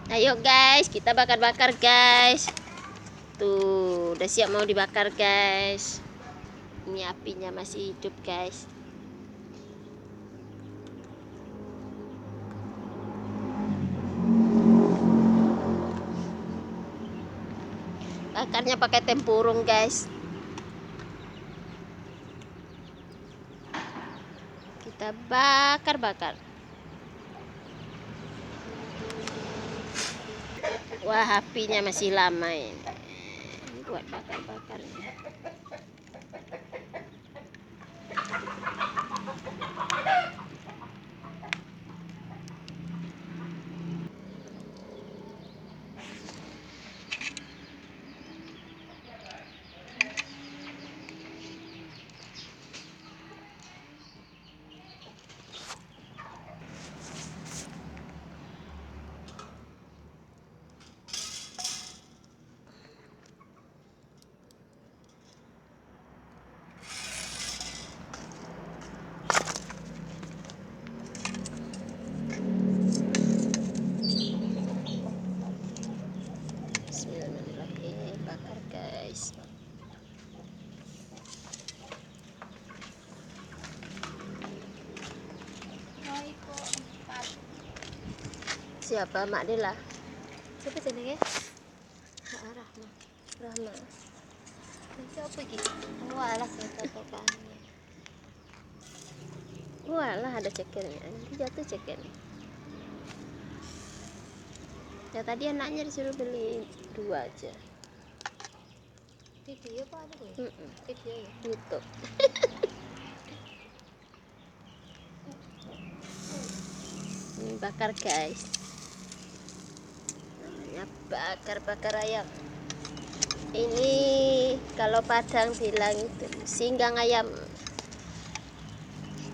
Ayo guys, kita bakar-bakar guys. Tuh, udah siap mau dibakar guys. Ini apinya masih hidup guys. Bakarnya pakai tempurung guys. Kita bakar-bakar. Wah, apinya masih lama ini. Buat bakar-bakarnya. Bismillahirrahmanirrahim, bakar guys. Siapa Mak Dela? Siapa jenenge? Rahma. Rahma. Siapa gitu? Walah kata-kata. Walah ada cekernya. Nanti jatuh cekernya. Ya tadi anaknya disuruh beli 2 aja. Video apa ada nih? Video ya? YouTube. Ini bakar guys. Namanya bakar-bakar ayam. Ini kalau Padang bilang itu singgang ayam.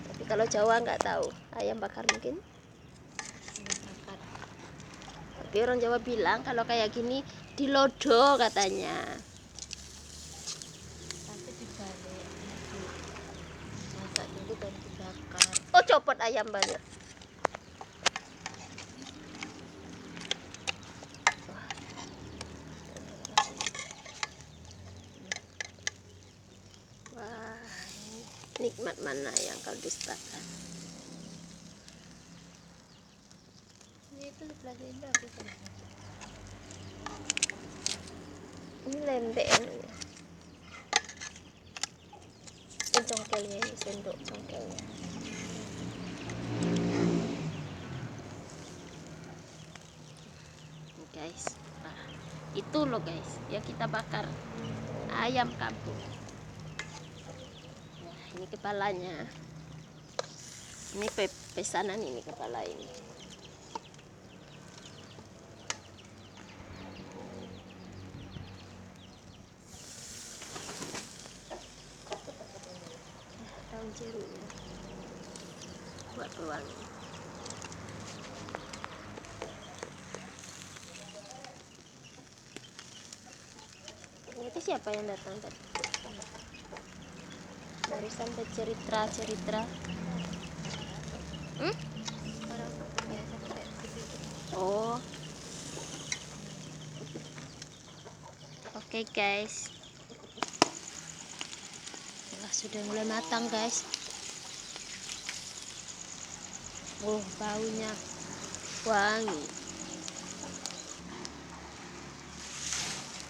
Tapi kalau Jawa nggak tahu. Ayam bakar mungkin. Tapi orang Jawa bilang kalau kayak gini dilodo katanya. Nanti dibalik, masak dulu baru dibakar. Oh, copot ayam banyak. Wah, nikmat mana yang kau dustakan? Ini itu sebelah sini habis ini. Ini lembek ini. Ini congkelnya, ini sendok congkelnya. Ini guys, nah, itu loh guys, ya kita bakar ayam kampung. Nah, ini kepalanya. Ini pesanan ini kepala ini. Daun jeruknya buat pewangi. Itu siapa yang datang tadi? Barisan bercerita. Orang biasa pakai TV. Oh, oke guys. Wah, sudah mulai matang guys. Oh, baunya wangi.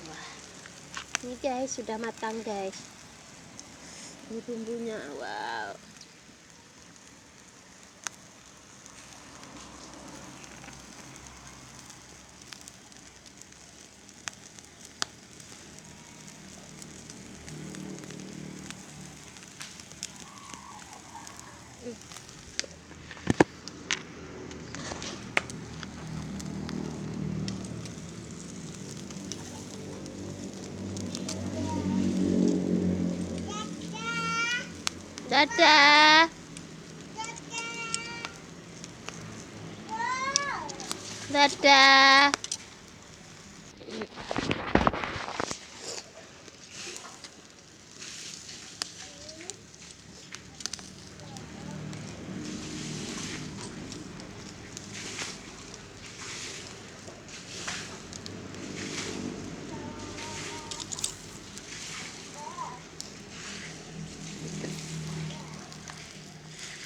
Wah, ini guys sudah matang guys. Ini bumbunya, wow. Dadah. Dadah.